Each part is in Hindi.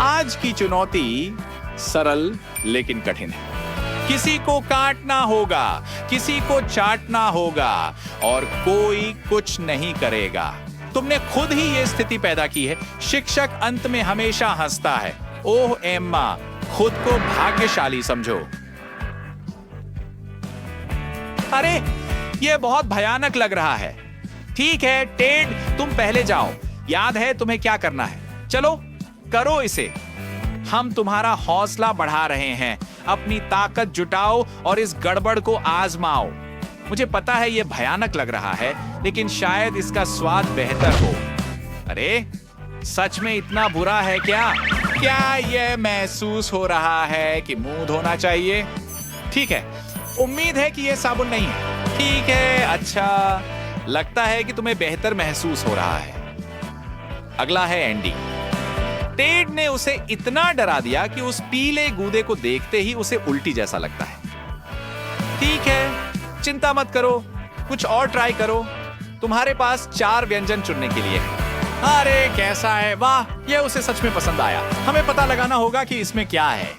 आज की चुनौती सरल लेकिन कठिन है। किसी को काटना होगा, किसी को चाटना होगा और कोई कुछ नहीं करेगा। तुमने खुद ही ये स्थिति पैदा की है। शिक्षक अंत में हमेशा हंसता है। ओह एम्मा, खुद को भाग्यशाली समझो। अरे ये बहुत भयानक लग रहा है। ठीक है टेड, तुम पहले जाओ। याद है तुम्हें क्या करना है। चलो करो इसे। हम तुम्हारा हौसला बढ़ा रहे हैं। अपनी ताकत जुटाओ और इस गड़बड़ को आजमाओ। मुझे पता है यह भयानक लग रहा है, लेकिन शायद इसका स्वाद बेहतर हो। अरे सच में इतना बुरा है क्या? क्या यह महसूस हो रहा है कि मुंह धोना चाहिए? ठीक है, उम्मीद है कि यह साबुन नहीं है। ठीक है, अच्छा लगता है कि तुम्हें बेहतर महसूस हो रहा है। अगला है एंडी। टेड ने उसे इतना डरा दिया कि उस पीले गूदे को देखते ही उसे उल्टी जैसा लगता है। ठीक है, चिंता मत करो, कुछ और ट्राई करो। तुम्हारे पास 4 व्यंजन चुनने के लिए है। अरे कैसा है? वाह, यह उसे सच में पसंद आया। हमें पता लगाना होगा कि इसमें क्या है।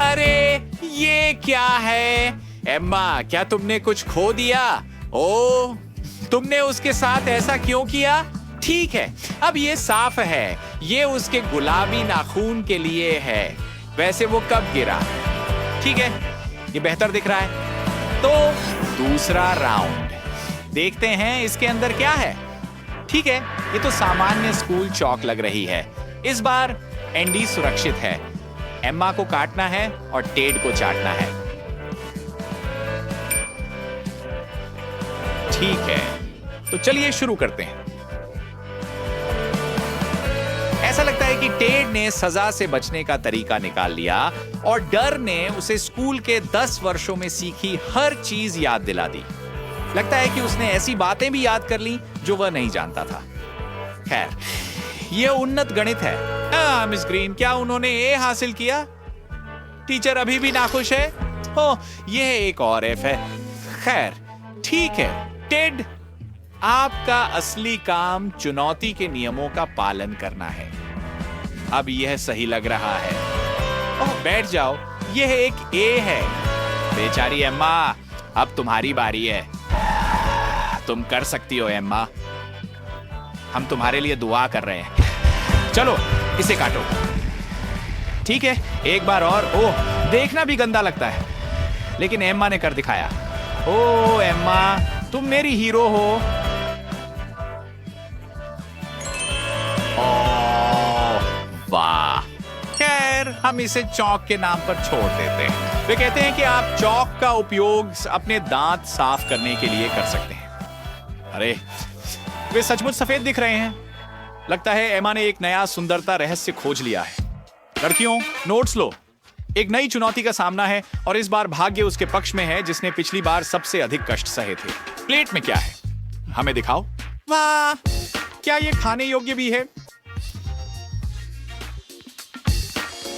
अरे ये क्या है? एम्मा, क्या तुमने कुछ खो दिया? ओह, तुमने उसके साथ ऐसा क्यों किया? ठीक है, अब ये साफ है। ये उसके गुलाबी नाखून के लिए है। वैसे वो कब गिरा? ठीक है, ये बेहतर दिख रहा है। तो दूसरा राउंड देखते हैं इसके अंदर क्या है। ठीक है, ये तो सामान्य स्कूल चौक लग रही है। इस बार एंडी सुरक्षित है। एम्मा को काटना है और टेड को चाटना है। ठीक है, तो चलिए शुरू करते हैं। ऐसा लगता है कि टेड ने सजा से बचने का तरीका निकाल लिया और डर ने उसे स्कूल के 10 वर्षों में सीखी हर चीज याद दिला दी। लगता है कि उसने ऐसी बातें भी याद कर ली जो वह नहीं जानता था। खैर, यह उन्नत गणित है। मिस ग्रीन, क्या उन्होंने ए हासिल किया? टीचर अभी भी नाखुश है। ओह, यह एक और एफ है। खैर, ठीक है टेड, आपका असली काम चुनौती के नियमों का पालन करना है। अब यह सही लग रहा है। ओह, बैठ जाओ, यह एक ए है। बेचारी एम्मा, अब तुम्हारी बारी है। तुम कर सकती हो एम्मा। हम तुम्हारे लिए दुआ कर रहे हैं। चलो इसे काटो। ठीक है, एक बार और। ओह, देखना भी गंदा लगता है, लेकिन एम्मा ने कर दिखाया। ओह एम्मा, तुम मेरी हीरो हो। वाह, खैर हम इसे चौक के नाम पर छोड़ देते हैं। वे कहते हैं कि आप चौक का उपयोग अपने दांत साफ करने के लिए कर सकते हैं। अरे वे सचमुच सफेद दिख रहे हैं। लगता है एम्मा ने एक नया सुंदरता रहस्य खोज लिया है। लड़कियों, नोट्स लो। एक नई चुनौती का सामना है और इस बार भाग्य उसके पक्ष में है जिसने पिछली बार सबसे अधिक कष्ट सहे थे। प्लेट में क्या है? हमें दिखाओ। वाह, क्या ये खाने योग्य भी है?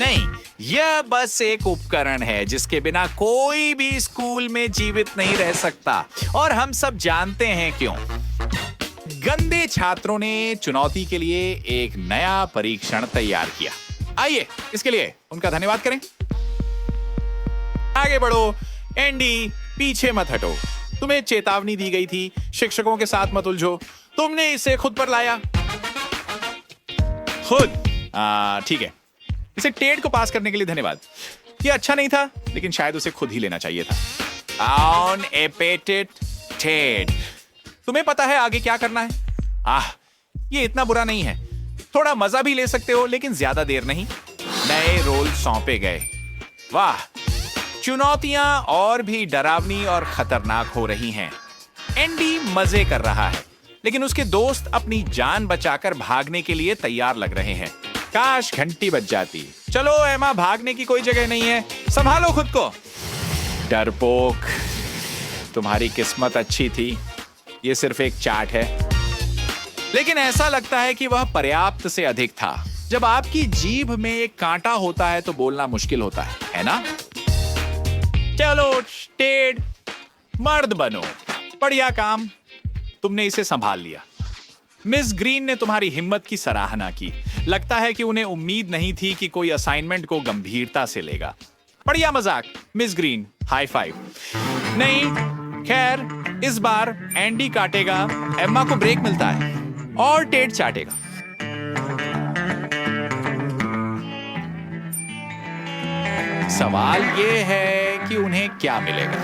नहीं, यह बस एक उपकरण है जिसके बिना कोई भी स्कूल में जीवित नहीं रह सकता। और हम सब जानते हैं क्यों। गंदे छात्रों ने चुनौती के लिए एक नया परीक्षण तैयार किया। आइए इसके लिए उनका धन्यवाद करें। आगे बढ़ो। एंडी, पीछे मत हटो। तुम्हें चेतावनी दी गई थी, शिक्षकों के साथ मत उलझो। तुमने इसे खुद पर लाया। खुद? ठीक है, इसे टेड को पास करने के लिए धन्यवाद। यह अच्छा नहीं था, लेकिन शायद उसे खुद ही लेना चाहिए था। ऑन एपेटेड टेड, तुम्हें पता है आगे क्या करना है? ये इतना बुरा नहीं है। थोड़ा मजा भी ले सकते हो, लेकिन ज्यादा देर नहीं। नए रोल सौंपे गए। वाह, चुनौतियां और भी डरावनी और खतरनाक हो रही हैं। एंडी मजे कर रहा है, लेकिन उसके दोस्त अपनी जान बचाकर भागने के लिए तैयार लग रहे हैं। काश घंटी बज जाती। चलो एम्मा, भागने की कोई जगह नहीं है। संभालो खुद को। डरपोक, तुम्हारी किस्मत अच्छी थी। ये सिर्फ एक चाट है, लेकिन ऐसा लगता है कि वह पर्याप्त से अधिक था। जब आपकी जीभ में एक कांटा होता है तो बोलना मुश्किल होता है ना? चलो टेड, मर्द बनो। बढ़िया काम, तुमने इसे संभाल लिया। मिस ग्रीन ने तुम्हारी हिम्मत की सराहना की। लगता है कि उन्हें उम्मीद नहीं थी कि कोई असाइनमेंट को गंभीरता से लेगा। बढ़िया मजाक मिस ग्रीन, हाई फाइव। नहीं, खैर इस बार एंडी काटेगा, एम्मा को ब्रेक मिलता है और टेड चाटेगा। सवाल ये है कि उन्हें क्या मिलेगा।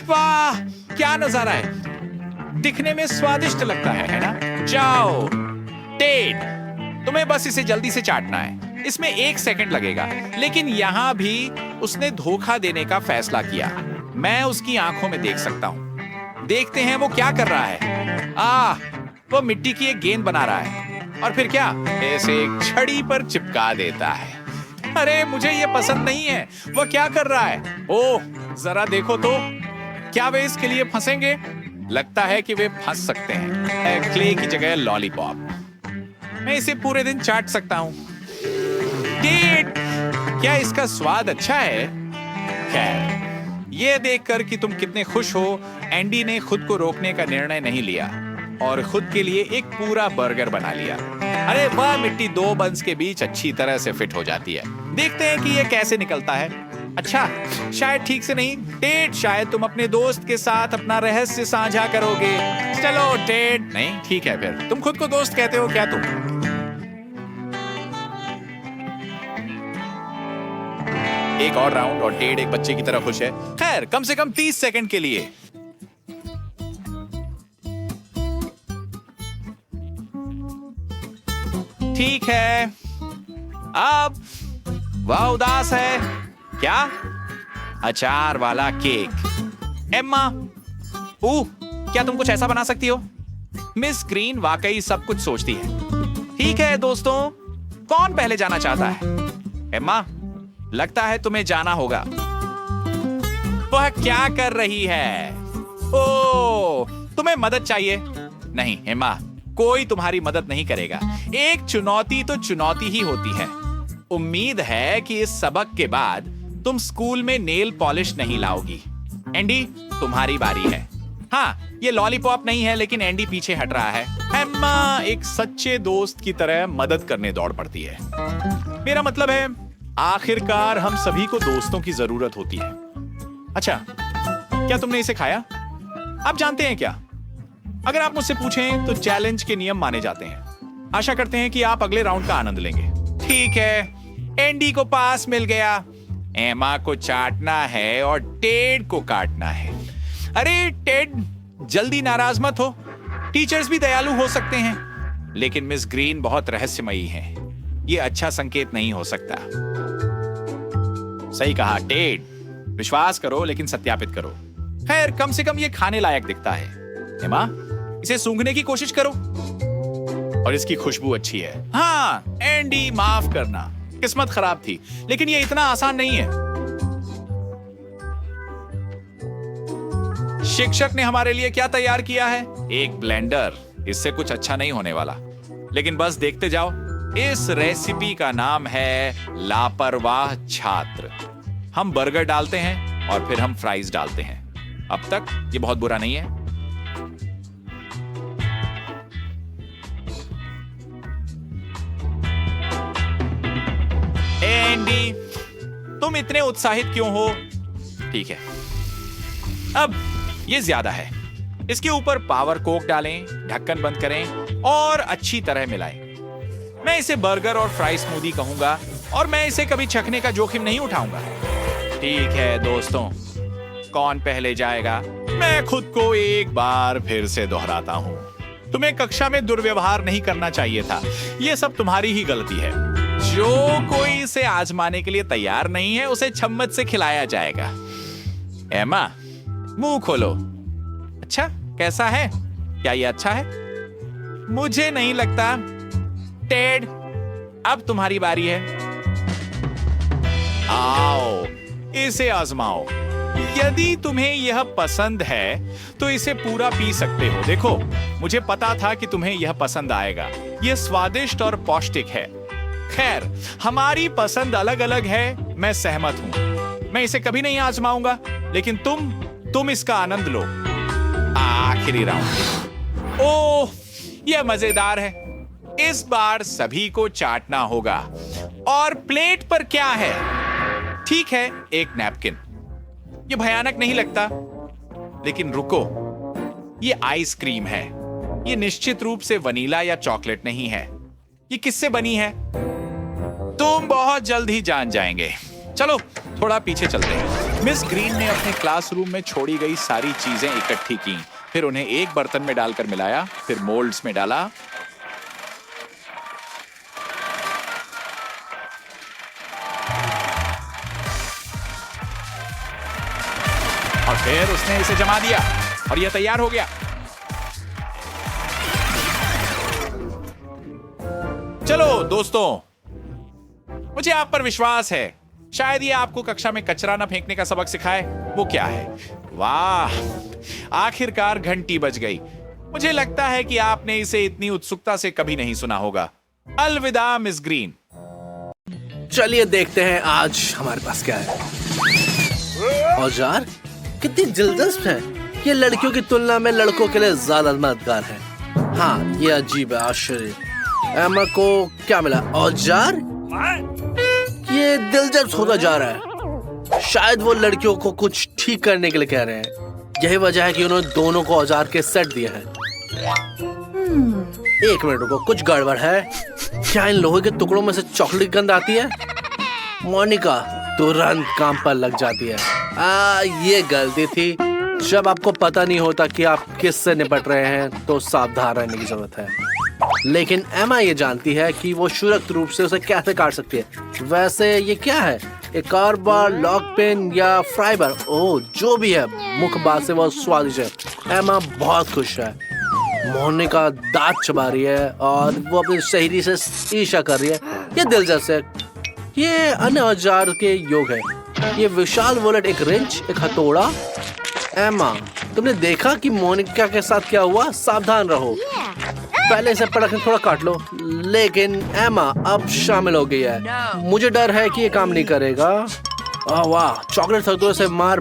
वाह, क्या नजारा है, दिखने में स्वादिष्ट लगता है ना? जाओ टेड, तुम्हें बस इसे जल्दी से चाटना है, इसमें 1 सेकंड लगेगा। लेकिन यहां भी उसने धोखा देने का फैसला किया। मैं उसकी आंखों में देख सकता हूं। देखते हैं वो क्या कर रहा है। वो मिट्टी की एक गेंद बना रहा है और फिर क्या, इसे एक छड़ी पर चिपका देता है। अरे मुझे ये पसंद नहीं है। वो क्या कर रहा है? ओह, जरा देखो तो, क्या वे इसके लिए फंसेंगे? लगता है कि वे फंस सकते हैं। क्ले की जगह लॉलीपॉप। मैं इसे पूरे दिन चाट सकता हूं। टेड, क्या इसका स्वाद अच्छा है? खैर, ये देखकर कि तुम कितने खुश हो, एंडी ने खुद को रोकने का निर्णय नहीं लिया और खुद के लिए एक पूरा बर्गर बना लिया। अरे वह मिट्टी 2 बंस के बीच अच्छी तरह से फिट हो जाती है। देखते हैं कि ये कैसे निकलता है। अच्छा, शायद ठीक से नहीं। टेड, शायद तुम अपने दोस्त के साथ अपना रहस्य साझा करोगे। चलो टेड। नहीं, ठीक है फिर। तुम खुद को दोस्त कहते हो क्या? तुम एक और राउंड और टेड एक बच्चे की तरह खुश है। खैर, कम से कम 30 सेकंड के लिए। ठीक है, अब वह उदास है। क्या? अचार वाला केक। एम्मा, क्या तुम कुछ ऐसा बना सकती हो? मिस ग्रीन वाकई सब कुछ सोचती है। ठीक है दोस्तों, कौन पहले जाना चाहता है? एम्मा, लगता है तुम्हें जाना होगा। वह क्या कर रही है? ओह, तुम्हें मदद चाहिए? नहीं एम्मा, कोई तुम्हारी मदद नहीं करेगा। एक चुनौती तो चुनौती ही होती है। उम्मीद है कि इस सबक के बाद तुम स्कूल में नेल पॉलिश नहीं लाओगी। एंडी, तुम्हारी बारी है। हाँ, ये लॉलीपॉप नहीं है, लेकिन एंडी पीछे हट रहा है। एम्मा एक सच्चे दोस्त की तरह मदद करने दौड़ पड़ती है। मेरा मतलब है, आखिरकार हम सभी को दोस्तों की जरूरत होती है। अच्छा, क्या तुमने इसे खाया? आप जानते हैं क्या, अगर आप मुझसे पूछें तो चैलेंज के नियम माने जाते हैं। आशा करते हैं कि आप अगले राउंड का आनंद लेंगे। ठीक है, एंडी को पास मिल गया। एमा को चाटना है और टेड को काटना है। अरे टेड, जल्दी नाराज मत हो। टीचर्स भी दयालु हो सकते हैं, लेकिन मिस ग्रीन बहुत रहस्यमयी है। ये अच्छा संकेत नहीं हो सकता। सही कहा टेड, विश्वास करो लेकिन सत्यापित करो। खैर, कम से कम ये खाने लायक दिखता है। एमा, इसे सूंघने की कोशिश करो। और इसकी खुशबू अच्छी है। हाँ एंडी, माफ करना, किस्मत खराब थी, लेकिन ये इतना आसान नहीं है। शिक्षक ने हमारे लिए क्या तैयार किया है? एक ब्लेंडर। इससे कुछ अच्छा नहीं होने वाला, लेकिन बस देखते जाओ। इस रेसिपी का नाम है लापरवाह छात्र। हम बर्गर डालते हैं और फिर हम फ्राइज डालते हैं। अब तक ये बहुत बुरा नहीं है। एंडी, तुम इतने उत्साहित क्यों हो? ठीक है, अब ये ज्यादा है। इसके ऊपर पावर कोक डालें, ढक्कन बंद करें और अच्छी तरह मिलाएं। मैं इसे बर्गर और फ्राई स्मूदी कहूंगा और मैं इसे कभी चखने का जोखिम नहीं उठाऊंगा। ठीक है दोस्तों, कौन पहले जाएगा? मैं खुद को एक बार फिर से दोहराता हूं, तुम्हें कक्षा में दुर्व्यवहार नहीं करना चाहिए था। यह सब तुम्हारी ही गलती है। जो कोई इसे आजमाने के लिए तैयार नहीं है, उसे चम्मच से खिलाया जाएगा। एमा, मुंह खोलो। अच्छा, कैसा है? क्या ये अच्छा है? मुझे नहीं लगता। टेड, अब तुम्हारी बारी है। आओ, इसे आजमाओ। यदि तुम्हें यह पसंद है तो इसे पूरा पी सकते हो। देखो, मुझे पता था कि तुम्हें यह पसंद आएगा। यह स्वादिष्ट और पौष्टिक है। खैर, हमारी पसंद अलग अलग है, मैं सहमत हूं। मैं इसे कभी नहीं आजमाऊंगा, लेकिन तुम इसका आनंद लो। आखिरी राउंड। ओह, यह मजेदार है। इस बार सभी को चाटना होगा। और प्लेट पर क्या है? ठीक है, एक नैपकिन। यह भयानक नहीं लगता, लेकिन रुको, यह आइसक्रीम है। यह निश्चित रूप से वनीला या चॉकलेट नहीं है। यह किससे बनी है? तुम बहुत जल्द ही जान जाएंगे। चलो थोड़ा पीछे चलते हैं। मिस ग्रीन ने अपने क्लासरूम में छोड़ी गई सारी चीजें इकट्ठी की, फिर उन्हें एक बर्तन में डालकर मिलाया, फिर मोल्ड्स में डाला। और फिर उसने इसे जमा दिया और यह तैयार हो गया। चलो दोस्तों, मुझे आप पर विश्वास है। शायद ये आपको कक्षा में कचरा न फेंकने का सबक सिखाए। वो क्या है? वाह, आखिरकार घंटी बज गई। मुझे लगता है कि आपने इसे इतनी उत्सुकता से कभी नहीं सुना होगा। अलविदा मिस ग्रीन। चलिए देखते हैं आज हमारे पास क्या है। औजार कितनी दिलचस्प है। ये लड़कियों की तुलना में लड़कों के लिए ज्यादा मददगार है। हाँ, ये अजीब है, आश्चर्य। एमा को क्या मिला? औजार? ये दिलचस्प होता जा रहा है। शायद वो लड़कियों को कुछ ठीक करने के लिए कह रहे हैं। यही वजह है कि उन्होंने दोनों को औजार के सेट दिए हैं। एक मिनट रुको, कुछ गड़बड़ है। क्या इन लोहे के टुकड़ों में से चॉकलेट गंध आती है? मोनिका तुरंत काम पर लग जाती है। ये गलती थी। जब आपको पता नहीं होता कि आप किससे निपट रहे हैं तो सावधान रहने की जरूरत है। लेकिन एमा ये जानती है कि वो सुरक्षित रूप से उसे कैसे काट सकती है। वैसे ये क्या है? एक कार बार, लॉक पेन या फ्राई बार? ओह, जो भी है, मुख्य बात से वो स्वादिष्ट है। एमा बहुत खुश है। मोनिका दांत चबा रही है और वो अपनी सहेली से ईर्ष्या कर रही है। ये दिलचस्प है। ये अन्य औजार के योग है। ये विशाल वॉलेट, एक रिंच, एक हथौड़ा। एमा, तुमने देखा कि मोनिका के साथ क्या हुआ? सावधान रहो। पहले से पड़क थोड़ा काट लो। लेकिन एमा अब शामिल हो गई है। मुझे डर है कि ये काम नहीं करेगा। वाह, चॉकलेट हथौड़े से मार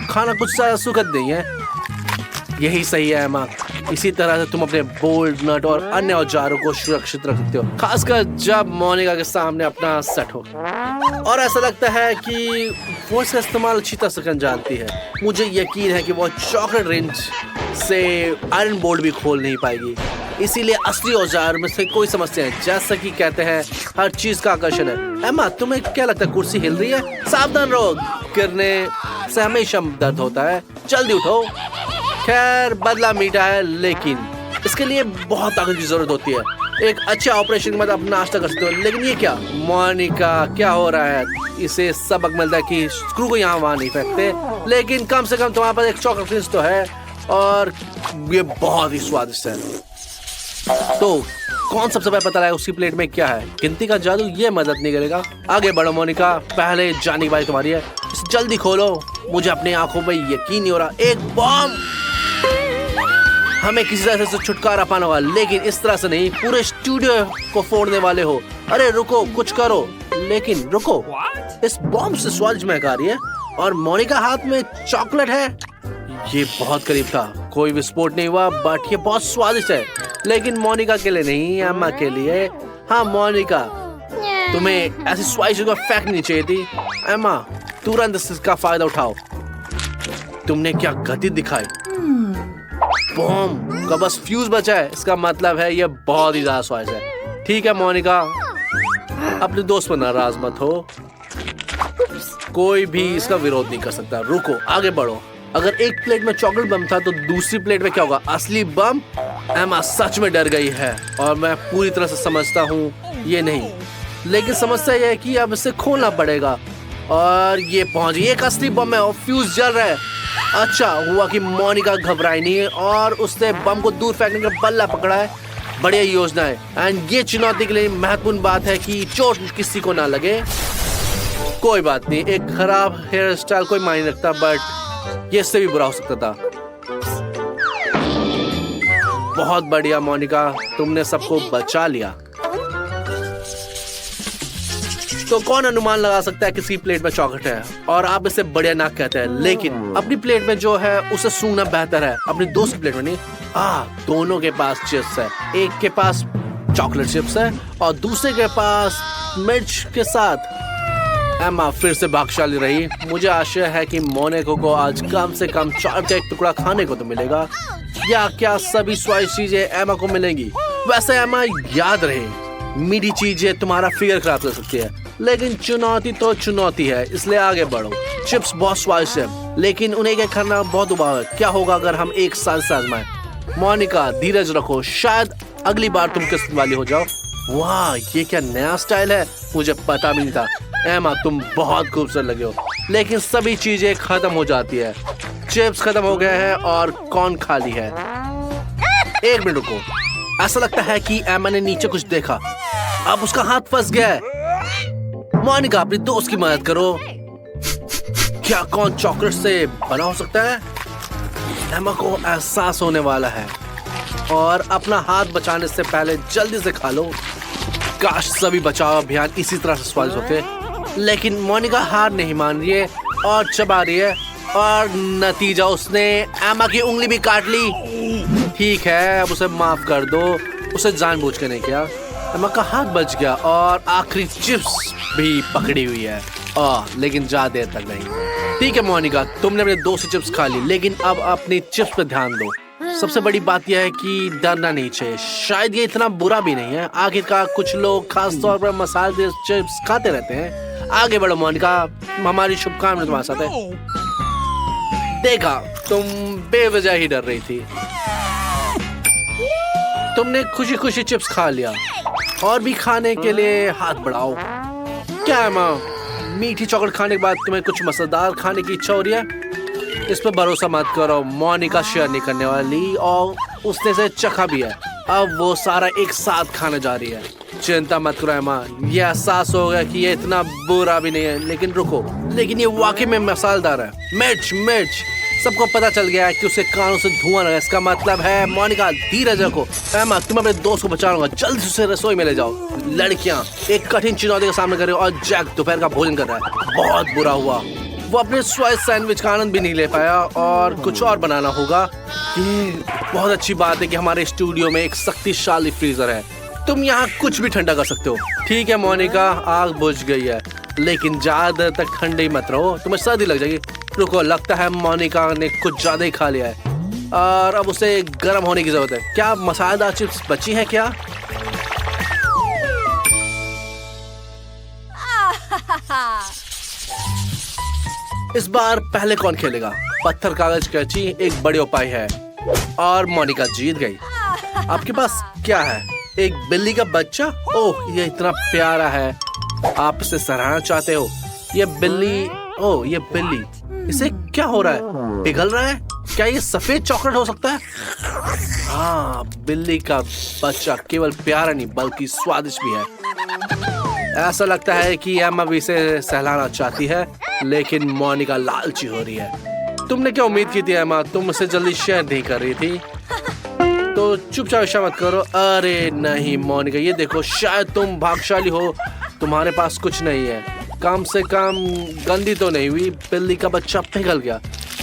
खाना कुछ ज्यादा सुखद नहीं है। यही सही है एमा। इसी तरह से तुम अपने बोल्ट, नट और अन्य औजारों को सुरक्षित रखते हो, खासकर जब मोनिका के सामने अपना सेट हो। और ऐसा लगता है कि वो इसका इस्तेमाल अच्छी तरह से जानती है। मुझे यकीन है कि वो चॉकलेट रिंच से आयरन बोल्ट भी खोल नहीं पाएगी। इसीलिए असली औजार में से कोई समस्या है। जैसा कि कहते हैं, हर चीज का आकर्षण है। एमा, तुम्हें क्या लगता है कुर्सी हिल रही है? सावधान रहो, गिरने से हमेशा दर्द होता है। जल्दी उठो। खैर, बदला मीठा है, लेकिन इसके लिए बहुत ताकत की जरूरत होती है। एक अच्छे ऑपरेशन के बाद आप नाश्ता कर सकते हो। लेकिन ये क्या? मोनिका, क्या हो रहा है? इसे सबक मिलता है कि स्क्रू को यहाँ वहाँ नहीं फेंकते। लेकिन कम से कम तुम्हारे पास एक चॉकलेट रिंच तो है और ये बहुत ही स्वादिष्ट है। तो कौन सबसे पहले पता लगा उसकी प्लेट में क्या है? गिनती का जादू ये मदद नहीं करेगा। आगे बढ़ो मोनिका, पहले जाने की बारी तुम्हारी है। इसे जल्दी खोलो। मुझे अपनी आंखों में यकीन नहीं हो रहा। एक बॉम्ब! हमें किसी तरह से छुटकारा पाना होगा, लेकिन इस तरह से नहीं। पूरे स्टूडियो को फोड़ने वाले हो। अरे रुको, कुछ करो। लेकिन रुको, इस बॉम्ब से स्वादिष्ट महक आ रही है और मोनिका हाथ में चॉकलेट है। ये बहुत करीब था। कोई विस्फोट नहीं हुआ, बट ये बहुत स्वादिष्ट है। लेकिन मोनिका के लिए नहीं, अम्मा के लिए। हाँ मोनिका, तुम्हें ऐसी स्वादिष्ट फेंक नहीं चाहिए थी। अम्मा, तुरंत इसका फायदा उठाओ। तुमने क्या गति दिखाई? बॉम्ब का बस फ्यूज बचा है। इसका मतलब है ये बहुत ही ज्यादा स्वादिष्ट है। ठीक है मोनिका, अपने दोस्त पर नाराज मत हो। कोई भी इसका विरोध नहीं कर सकता। रुको, आगे बढ़ो। अगर एक प्लेट में चॉकलेट बम था तो दूसरी प्लेट में क्या होगा? असली बम? एमा सच में डर गई है और मैं पूरी तरह से समझता हूँ ये नहीं। लेकिन समस्या यह है कि अब इसे खोलना पड़ेगा। और ये पहुंच गई। एक असली बम है और फ्यूज जल रहा है। अच्छा हुआ कि मोनिका घबराई नहीं और उसने बम को दूर फेंकने का बल्ला पकड़ा है। बढ़िया योजना है। एंड ये चुनौती के लिए महत्वपूर्ण बात है कि चोट किसी को ना लगे। कोई बात नहीं, एक खराब हेयर स्टाइल कोई मायने रखता, बट ये इससे भी बुरा हो सकता था। बहुत बढ़िया मोनिका, तुमने सबको बचा लिया। तो कौन अनुमान लगा सकता है किसी प्लेट में चॉकलेट है और आप इसे बढ़िया ना कहते हैं, लेकिन अपनी प्लेट में जो है उसे सूंघना बेहतर है, अपनी दोस्त की प्लेट में नहीं। दोनों के पास चिप्स है, एक के पास चॉकलेट चिप्स है और दूसरे के पास मिर्च के साथ। एम्मा फिर से भाग्यशाली रही। मुझे आशा है कि मोनिका को आज कम से कम चॉकलेट का एक टुकड़ा खाने को तो मिलेगा, या क्या सभी स्वादिष्ट चीजें एम्मा को मिलेंगी। वैसे एम्मा याद रहे, मीठी चीजें तुम्हारा फिगर खराब कर सकती है, लेकिन चुनौती तो चुनौती है, इसलिए आगे बढ़ो। चिप्स बहुत स्वादिष्ट है, लेकिन उन्हें क्या करना बहुत उबाऊ है। क्या होगा अगर हम एक साथ आजमाएं? मोनिका धीरज रखो, शायद अगली बार तुम किस्मत वाली हो जाओ। वाह, ये क्या नया स्टाइल है, मुझे पता भी नहीं था। एम्मा तुम बहुत खूबसूरत लगे हो, लेकिन सभी चीजें खत्म हो जाती है। चिप्स खत्म हो गए हैं और कौन खाली है। एक मिनट रुको, ऐसा लगता है कि एम्मा ने नीचे कुछ देखा, अब उसका हाथ फंस गया है। मोनिका अपनी दोस्त की मदद करो। क्या कौन चॉकलेट से बना हो सकता है? एम्मा को एहसास होने वाला है और अपना हाथ बचाने से पहले जल्दी से खा लो। काश सभी बचाव अभियान इसी तरह से स्वादिष्ट होते, लेकिन मोनिका हार नहीं मान रही है और चबा रही है और नतीजा उसने एम्मा की उंगली भी काट ली। ठीक है, अब उसे माफ कर दो, उसे जानबूझ के नहीं किया। एम्मा का हाथ बच गया और आखिरी चिप्स भी पकड़ी हुई है, लेकिन ज्यादा देर तक नहीं। ठीक है मोनिका, तुमने अपने 2 चिप्स खा ली, लेकिन अब अपनी चिप्स पे ध्यान दो। सबसे बड़ी बात यह है कि डरना नहीं चाहिए, शायद ये इतना बुरा भी नहीं है। आखिरकार कुछ लोग खास तौर पर मसालेदार चिप्स खाते रहते हैं। आगे बढ़ो मोनिका, हमारी शुभकामनाएं तुम्हारे साथ है। देखा, तुम बेवजह ही डर रही थी। तुमने खुशी खुशी चिप्स खा लिया और भी खाने के लिए हाथ बढ़ाओ। क्या माँ, मीठी चॉकलेट खाने के बाद तुम्हें कुछ मसालेदार खाने की इच्छा हो रही है? इस पर भरोसा मत करो, मोनिका शेयर नहीं करने वाली और उसने से चखा भी है। अब वो सारा एक साथ खाने जा रही है। चिंता मत करो एम्मा, ये एहसास होगा कि ये इतना बुरा भी नहीं है, लेकिन रुको, लेकिन ये वाकई में मसालेदार है। मिर्च मिर्च, सबको पता चल गया है कि उसके कानों से धुआं लगा। इसका मतलब है मोनिका धीरज रखो। एम्मा, तुम अपने दोस्त को बचाऊंगा, जल्द से उसे रसोई में ले जाओ। लड़कियां एक कठिन चुनौती का सामना कर रही और जैक दोपहर का भोजन कर रहा है। बहुत बुरा हुआ, वो अपने स्वादिष्ट सैंडविच का आनंद भी नहीं ले पाया और कुछ और बनाना होगा। ये बहुत अच्छी बात है कि हमारे स्टूडियो में एक शक्तिशाली फ्रीजर है, तुम यहाँ कुछ भी ठंडा कर सकते हो। ठीक है मोनिका, आग बुझ गई है, लेकिन ज्यादा देर तक ठंडे ही मत रहो, तुम्हें सर्दी लग जाएगी। रुको, लगता है मोनिका ने कुछ ज्यादा ही खा लिया है और अब उसे गर्म होने की जरूरत है। क्या मसालेदार चिप्स बची हैं क्या? इस बार पहले कौन खेलेगा? पत्थर कागज कैंची एक बड़े उपाय है और मोनिका जीत गई। आपके पास क्या है? एक बिल्ली का बच्चा? ओह, ये इतना प्यारा है, आप इसे सराहना चाहते हो। ये बिल्ली, ओह ये बिल्ली, इसे क्या हो रहा है? पिघल रहा है? क्या ये सफेद चॉकलेट हो सकता है? हाँ, बिल्ली का बच्चा केवल प्यारा नहीं बल्कि स्वादिष्ट भी है। ऐसा लगता है कि एम्मा भी इसे सहलाना चाहती है, लेकिन मोनिका लालची हो रही है। तुमने क्या उम्मीद की थी एम्मा? तुम उसे जल्दी शेयर नहीं कर रही थी, तो चुपचाप ऐसा मत करो। अरे नहीं मोनिका, ये देखो, शायद तुम भाग्यशाली हो, तुम्हारे पास कुछ नहीं है। कम से कम गंदी तो नहीं हुई, बिल्ली का बच्चा पिघल गया।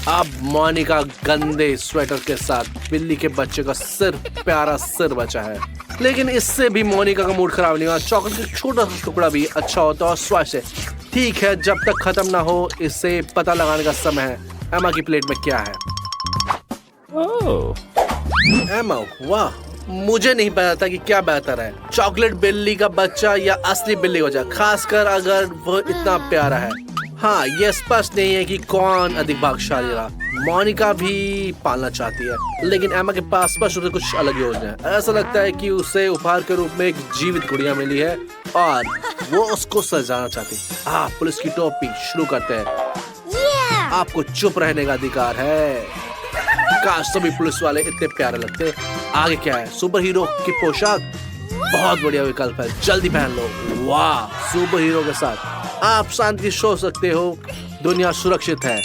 अब मोनिका गंदे स्वेटर के साथ बिल्ली के बच्चे का सिर्फ प्यारा सिर बचा है, लेकिन इससे भी मोनिका का मूड खराब नहीं हुआ। चॉकलेट का छोटा सा टुकड़ा भी अच्छा होता है और स्वादिष्ट है। ठीक है, जब तक खत्म ना हो इसे पता लगाने का समय है। एम्मा की प्लेट में क्या है? एम्मा, वाह, मुझे नहीं पता था कि क्या बेहतर है, चॉकलेट बिल्ली का बच्चा या असली बिल्ली का बच्चा, खासकर अगर वो इतना प्यारा है। हाँ, ये स्पष्ट नहीं है कि कौन अधिक भाग्यशाली रहा। मोनिका भी पालना चाहती है, लेकिन एम्मा के पास स्पष्ट रूप से कुछ अलग योजना है। ऐसा लगता है कि उसे उपहार के रूप में एक जीवित गुड़िया मिली है और वो उसको सजाना चाहती है। पुलिस की टोपी, शुरू करते हैं। आपको चुप रहने का अधिकार है। काश सभी पुलिस वाले इतने प्यारे लगते। आगे क्या है? सुपर हीरो की पोशाक, बहुत बढ़िया विकल्प है, जल्दी पहन लो। वाह, सुपर हीरो के साथ आप शांति से सो सकते हो, दुनिया सुरक्षित है।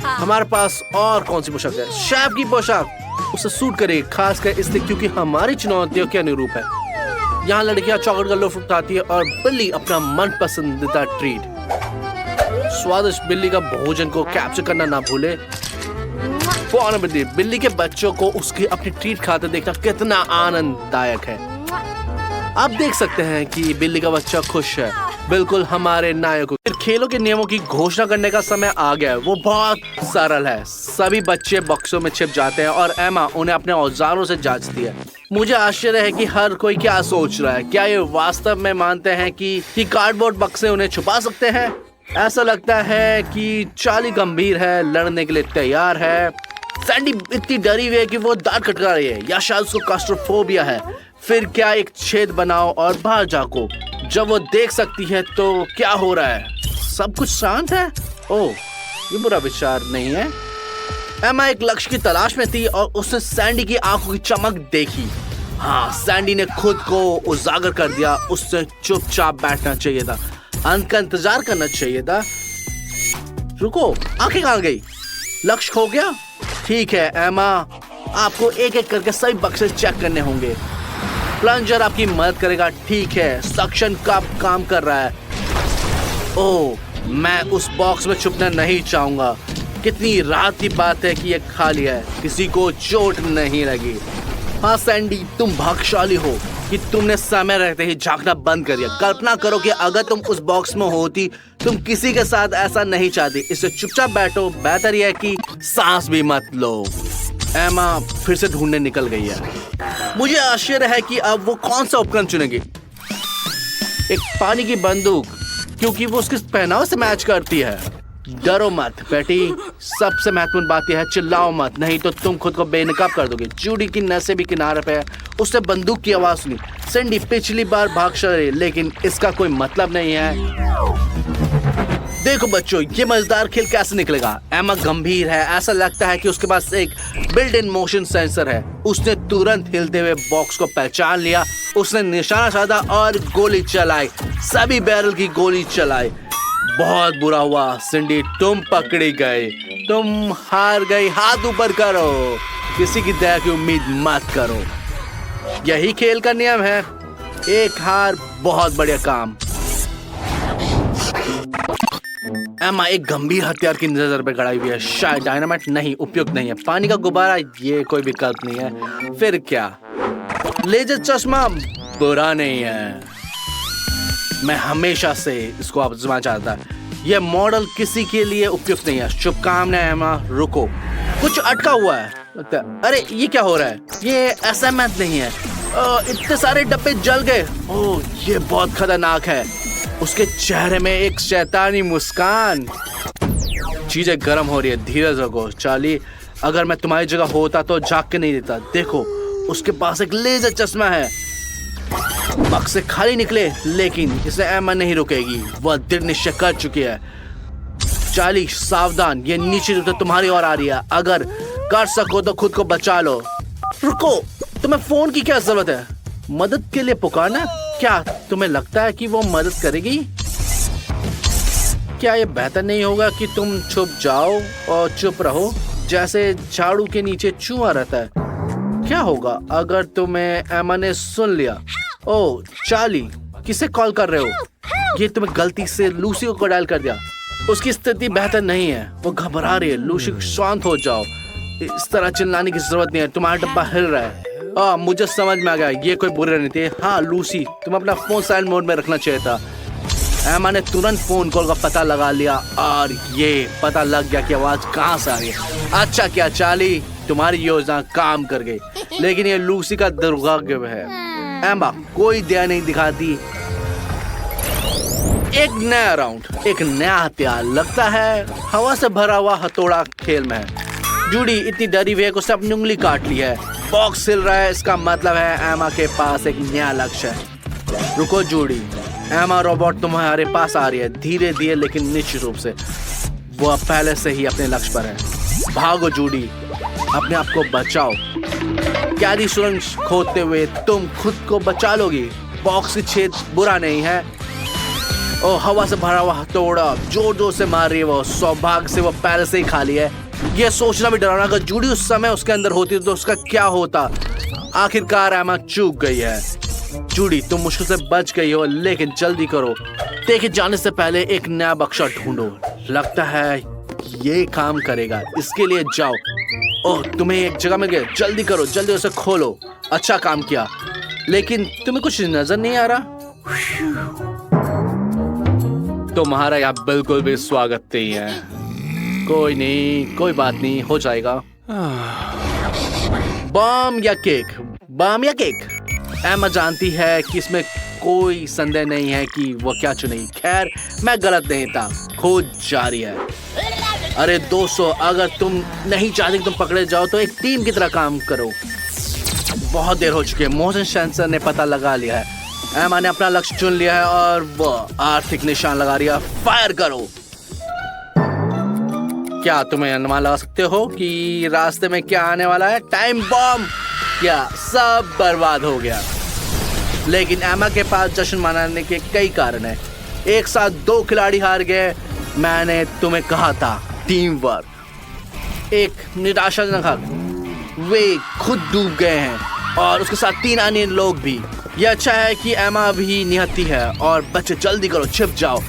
हमारे पास और कौन सी पोशाक है? शेफ की पोशाक, उसे सूट करेगी, खासकर इसलिए क्योंकि हमारी चुनौतियों के अनुरूप है। यहाँ लड़कियां चॉकलेट का लुत्फ उठाती है और बिल्ली अपना मन पसंदीदा ट्रीट स्वादिष्ट बिल्ली का भोजन को कैप्चर करना ना भूले। बिल्ली के बच्चों को उसकी अपनी ट्रीट खाते देखना कितना आनंददायक है। आप देख सकते हैं कि बिल्ली का बच्चा खुश है, बिल्कुल हमारे नायक। खेलों के नियमों की घोषणा करने का समय आ गया है। वो बहुत सरल है। सभी बच्चे बक्सों में छिप जाते हैं और एमा उन्हें अपने औजारों से जांचती है। मुझे आश्चर्य है कि हर कोई क्या सोच रहा है। क्या ये वास्तव में मानते हैं कि कार्डबोर्ड बक्से उन्हें छुपा सकते हैं? ऐसा लगता है कि चार्ली गंभीर है, लड़ने के लिए तैयार है। सैंडी इतनी डरी हुई है कि वो दांत खटका रही है, या शायद उसको क्लास्ट्रोफोबिया है। फिर क्या एक छेद बनाओ और बाहर झांको। जब वो देख सकती है तो क्या हो रहा है? सब कुछ शांत है। ओह, ये बुरा विचार नहीं है। एमा एक लक्ष्य की तलाश में थी और उसने सैंडी की आंखों की चमक देखी। हाँ, सैंडी ने खुद को उजागर कर दिया। उससे चुपचाप बैठना चाहिए था, अंत का इंतजार करना चाहिए था। रुको, आंखें कहाँ गई? लक्ष्य खो गया? ठीक है एमा, आपको एक एक करके सभी बक्से चेक करने होंगे। प्लंजर आपकी मदद करेगा। ठीक है, सक्शन कब काम कर रहा है? ओह, मैं उस बॉक्स में छुपना नहीं चाहूंगा। कितनी राहत की बात है कि ये खाली है, किसी को चोट नहीं लगी। हाँ सैंडी, तुम भाग्यशाली हो कि तुमने समय रहते ही झांकना बंद कर दिया। कल्पना करो कि अगर तुम उस बॉक्स में होती, तुम किसी के साथ ऐसा नहीं चाहती। इससे चुपचाप बैठो, बेहतर यह है कि सांस भी मत लो। एमा फिर से ढूंढने निकल गई है। मुझे आश्चर्य है कि अब वो कौन सा उपकरण चुनेगी। एक पानी की बंदूक, क्योंकि वो उसके पहनावे से मैच करती है। डरो मत बेटी, सबसे महत्वपूर्ण बात यह है चिल्लाओ मत, नहीं तो तुम खुद को बेनकाब कर दोगे। जूडी की नसें भी किनारे पे है। उसने बंदूक की आवाज सुनी। सैंडी पिछली बार भाग्यशाली, लेकिन इसका कोई मतलब नहीं है। देखो बच्चों, ये मजेदार खेल कैसे निकलेगा। एमा गंभीर है। ऐसा लगता है कि उसके पास एक बिल्ट इन मोशन सेंसर है। उसने तुरंत हिलते हुए बॉक्स को पहचान लिया। उसने निशाना साधा और गोली चलाई। सभी बैरल की गोली चलाई। बहुत बुरा हुआ सिंडी, तुम पकड़ी गए। तुम हार गई। हाथ ऊपर करो। किसी की दया की उम्मीद मत करो। यही खेल का नियम है। एक हार बहुत बढ़िया काम। एमा एक गंभीर हथियार की नजर पे गड़ाई हुई है। शायद डायनामाइट नहीं, उपयुक्त नहीं है। पानी का गुब्बारा, ये कोई विकल्प नहीं है। फिर क्या? लेजर चश्मा बुरा नहीं है। मैं हमेशा से इसको आजमाना चाहता। यह मॉडल किसी के लिए उपयुक्त नहीं है। शुभकामनाएं एमा। रुको, कुछ अटका हुआ है। अरे ये क्या हो रहा है? ये SMS नहीं है। इतने सारे डब्बे जल गए। ओह, ये बहुत खतरनाक है। उसके चेहरे में एक शैतानी मुस्कान। चीजें गर्म हो रही है। धीरज रखो चार्ली, अगर मैं तुम्हारी जगह होता तो झांक के नहीं देता। देखो, उसके पास एक लेजर चश्मा है। बक्से खाली निकले, लेकिन इसे एमा नहीं रुकेगी। वह दृढ़ निश्चय कर चुकी है। चार्ली सावधान, ये नीचे तो तुम्हारी ओर आ रही है। अगर कर सको तो खुद को बचा लो। रुको, तुम्हें फोन की क्या जरूरत है? मदद के लिए पुकारना? क्या तुम्हें लगता है कि वो मदद करेगी? क्या ये बेहतर नहीं होगा कि तुम छुप जाओ और चुप रहो, जैसे झाड़ू के नीचे चूहा रहता है? क्या होगा अगर तुम्हें एमा ने सुन लिया? ओह चार्ली, किसे कॉल कर रहे हो? ये तुम्हें गलती से लूसी को डायल कर दिया। उसकी स्थिति बेहतर नहीं है, वो घबरा रही है। लूसी, शांत हो जाओ। इस तरह चिल्लाने की जरूरत नहीं है। तुम्हारा डब्बा हिल रहा है। मुझे समझ में आ गया, ये कोई बुरी नहीं थी। हाँ लूसी, तुम अपना फोन साइलेंट मोड में रखना चाहिए था। एमा ने तुरंत फोन कॉल का पता लगा लिया और ये पता लग गया कि आवाज कहाँ से आ रही है। अच्छा क्या चार्ली, तुम्हारी योजना काम कर गई, लेकिन ये लूसी का दुर्भाग्य है। एमा कोई दया नहीं दिखाती। एक नया राउंड, एक नया हथियार। लगता है हवा से भरा हुआ हथौड़ा खेल में है। जूडी इतनी डरी हुई है कि उसने अपनी उंगली काट ली है। बॉक्स हिल रहा है, इसका मतलब है एमा के पास एक नया लक्ष्य है। रुको जूडी, एमा रोबोट तुम्हारे पास आ रही है, धीरे धीरे लेकिन निश्चित रूप से। वो पहले से ही अपने लक्ष्य पर है। भागो जूडी, अपने आप को बचाओ। कैदी सुरंग खोदते हुए तुम खुद को बचा लोगी। बॉक्स की छेद बुरा नहीं है। और हवा से भरा हुआ हथौड़ा जोर जोर से मार रही है। वो सौभाग्य से वो पहले से ही खाली है। यह सोचना भी डरावना, अगर जूडी उस समय उसके अंदर होती तो उसका क्या होता। आखिरकार एमा चूक गई है। जूडी, तुम मुश्किल से बच गई हो, लेकिन जल्दी करो। देखे जाने से पहले एक नया बक्सा ढूंढो। लगता है ये काम करेगा। इसके लिए जाओ। ओह, तुम्हें एक जगह मिल गया। जल्दी करो, जल्दी उसे खोलो। अच्छा काम किया, लेकिन तुम्हें कुछ नजर नहीं आ रहा। तुम्हारा यहाँ बिल्कुल भी स्वागत नहीं है। कोई नहीं, कोई बात नहीं, हो जाएगा। बम या केक? बम या केक? एमा जानती है कि इसमें कोई संदेह नहीं है कि वो क्या चुनेगी। खैर, मैं गलत नहीं था। खोज जारी है। अरे दोस्तों, अगर तुम नहीं चाहते कि तुम पकड़े जाओ तो एक टीम की तरह काम करो। बहुत देर हो चुकी है। मोशन सेंसर ने पता लगा लिया है। एमा ने अपना लक्ष्य चुन लिया है और वो आर्थिक निशान लगा रही है। फायर करो। क्या तुम्हें अनुमान लगा सकते हो कि रास्ते में क्या आने वाला है? Time bomb. क्या सब बर्बाद हो गया? लेकिन एमा के पास जश्न मनाने के कई कारण हैं। एक साथ 2 खिलाड़ी हार गए। मैंने तुम्हें कहा था, टीम वर्क। एक निराशाजनक, वे खुद डूब गए हैं और उसके साथ 3 अन्य लोग भी। यह अच्छा है कि एमा भी निहत्ती है। और बच्चे जल्दी करो, छिप जाओ।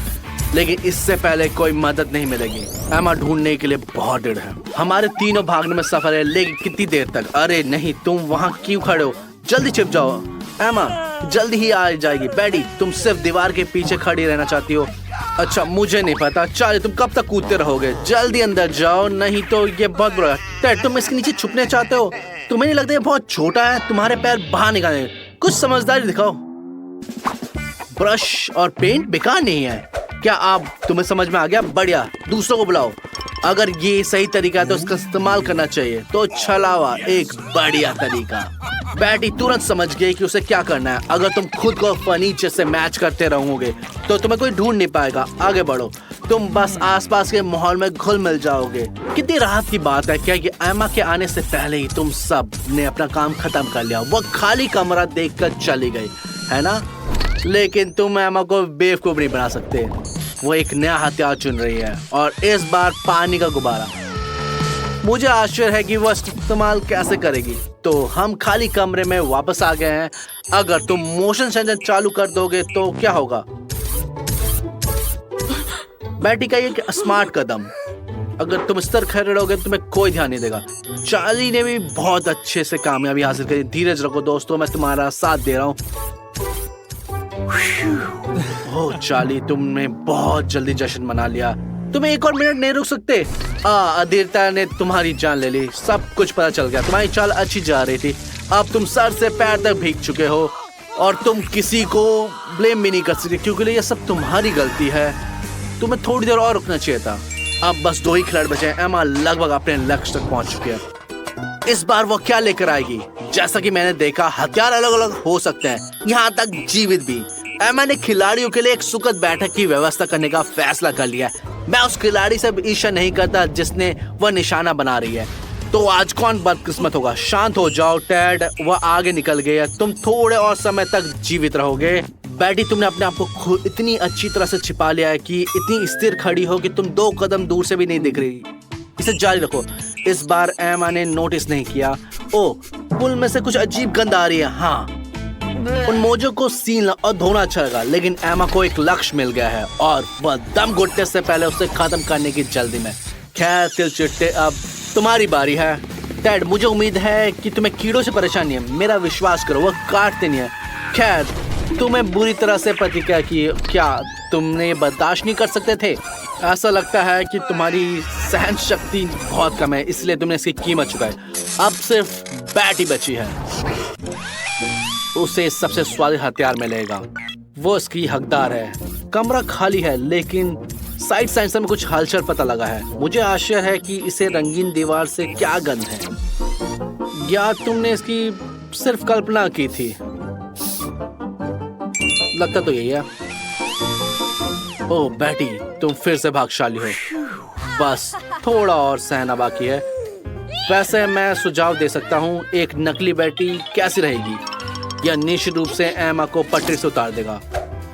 लेकिन इससे पहले कोई मदद नहीं मिलेगी। एमा ढूंढने के लिए बहुत देर है। हमारे तीनों भागने में सफल है, लेकिन कितनी देर तक? अरे नहीं, तुम वहाँ क्यों खड़े हो? जल्दी छिप जाओ। एमा जल्दी ही आ जाएगी। बैडी, तुम सिर्फ दीवार के पीछे खड़ी रहना चाहती हो। अच्छा, मुझे नहीं पता। चार्ली, तुम कब तक कूदते रहोगे? जल्दी अंदर जाओ, नहीं तो ये बहुत बुरा है। टेड, तुम इसके नीचे छुपने चाहते हो? तुम्हें नहीं लगता ये बहुत छोटा है? तुम्हारे पैर बाहर निकाले। कुछ समझदारी दिखाओ। ब्रश और पेंट बेकार नहीं है। क्या आप तुम्हें समझ में आ गया? बढ़िया, दूसरों को बुलाओ। अगर ये सही तरीका है तो इसका इस्तेमाल करना चाहिए। तो छलावा एक बढ़िया तरीका। बैटी तुरंत समझ गई कि उसे क्या करना है। अगर तुम खुद को फर्नीचर से मैच करते रहोगे तो तुम्हें कोई ढूंढ नहीं पाएगा। आगे बढ़ो, तुम बस आसपास के माहौल में घुल मिल जाओगे। कितनी राहत की बात है क्या कि एमा के आने से पहले ही तुम सब ने अपना काम खत्म कर लिया। वो खाली कमरा देखकर चली गई, है ना? लेकिन तुम एमा को बेवकूफ नहीं बना सकते। वो एक नया हथियार चुन रही है, और इस बार पानी का गुब्बारा। मुझे आश्चर्य है कि वो इस्तेमाल कैसे करेगी। तो हम खाली कमरे में वापस आ गए हैं। अगर तुम मोशन सेंसर चालू कर दोगे तो क्या होगा? बैटी का एक स्मार्ट कदम। अगर तुम इस तरह खड़े रहोगे तो तुम्हें कोई ध्यान नहीं देगा। चार्ली ने भी बहुत अच्छे से कामयाबी हासिल करी। धीरज रखो दोस्तों, मैं तुम्हारा साथ दे रहा हूँ। ओह चार्ली, तुमने बहुत जल्दी जश्न मना लिया। तुम्हें एक और मिनट नहीं रुक सकते? अधीरता ने तुम्हारी जान ले ली। सब कुछ पता चल गया। तुम्हारी चाल अच्छी जा रही थी। अब तुम सर से पैर तक भीग चुके हो और तुम किसी को ब्लेम भी नहीं कर सकते, क्योंकि ये सब तुम्हारी गलती है। तुम्हें थोड़ी देर और रुकना चाहिए था। अब बस 2 ही खिलाड़ी बचे हैं। एमा लगभग अपने लक्ष्य तक पहुंच चुके हैं। इस बार वो क्या लेकर आएगी? जैसा कि मैंने देखा, हथियार अलग अलग हो सकते हैं, यहाँ तक जीवित भी। एमा ने खिलाड़ियों के लिए एक सुखद बैठक की व्यवस्था करने का फैसला कर लिया। मैं उस खिलाड़ी से ईर्ष्या नहीं करता जिसने वह निशाना बना रही है। तो आज कौन बदकिस्मत होगा? शांत हो जाओ टेड, वह आगे निकल गई है। तुम थोड़े और समय तक जीवित रहोगे। बैटी, तुमने अपने आप को खुद इतनी अच्छी तरह से छिपा लिया है कि इतनी स्थिर खड़ी हो कि तुम 2 कदम दूर से भी नहीं दिख रही। इसे जारी रखो। इस बार एमा ने नोटिस नहीं किया। ओ, पुल में से कुछ अजीब गंध आ रही है। हाँ, उन मोजों को सीलना और धोना अच्छा लगा। लेकिन एमा को एक लक्ष्य मिल गया है और वह दम घुटने से पहले उसे खत्म करने की जल्दी में। खैर तिलचिट्टे, अब तुम्हारी बारी है। टेड, मुझे उम्मीद है कि तुम्हें कीड़ों से परेशानी है। मेरा विश्वास करो, वह काटते नहीं है। खैर, तुम्हें बुरी तरह से प्रतिक्रिया की। क्या तुमने बर्दाश्त नहीं कर सकते थे? ऐसा लगता है कि तुम्हारी सहन शक्ति बहुत कम है, इसलिए तुमने इसकी कीमत चुकाई। अब सिर्फ बैटी बची है। उसे सबसे स्वादिष्ट हथियार मिलेगा। वो इसकी हकदार है। कमरा खाली है, लेकिन साइड सेंसर में कुछ हलचल पता लगा है। मुझे आशा है कि इसे रंगीन दीवार से क्या गंध है, या तुमने इसकी सिर्फ कल्पना की थी? लगता तो यही है। ओह बैटी, तुम फिर से भाग्यशाली हो। बस थोड़ा और सहना बाकी है। वैसे मैं सुझाव दे सकता हूँ, एक नकली बैटी कैसी रहेगी? यह निश्चित रूप से एमा को पटरी से उतार देगा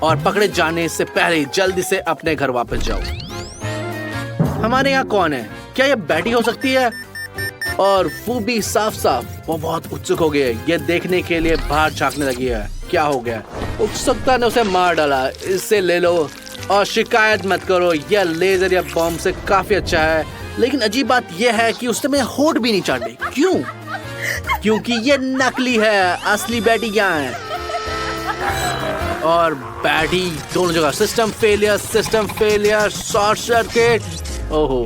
और पकड़े जाने से पहले ही जल्दी से अपने घर वापस जाओ। हमारे यहाँ कौन है? क्या यह बैटी हो सकती है? और वो भी साफ साफ। वो बहुत उत्सुक हो गई है, यह देखने के लिए बाहर झांकने लगी है क्या हो गया। उत्सुकता ने उसे मार डाला। इससे ले लो और शिकायत मत करो। यह लेजर या बॉम्ब से काफी अच्छा है, लेकिन अजीब बात यह है कि उसने मेरे होठ भी नहीं चाटे। क्यों? क्योंकि ये नकली है, असली बैटी यहाँ है। और बैटी दोनों जगह सिस्टम फेलियर, शॉर्ट सर्किट। ओहो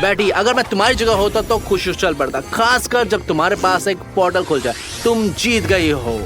बैटी, अगर मैं तुम्हारी जगह होता तो खुश चल पड़ता, खासकर जब तुम्हारे पास एक पोर्टल खुल जाए। तुम जीत गई हो।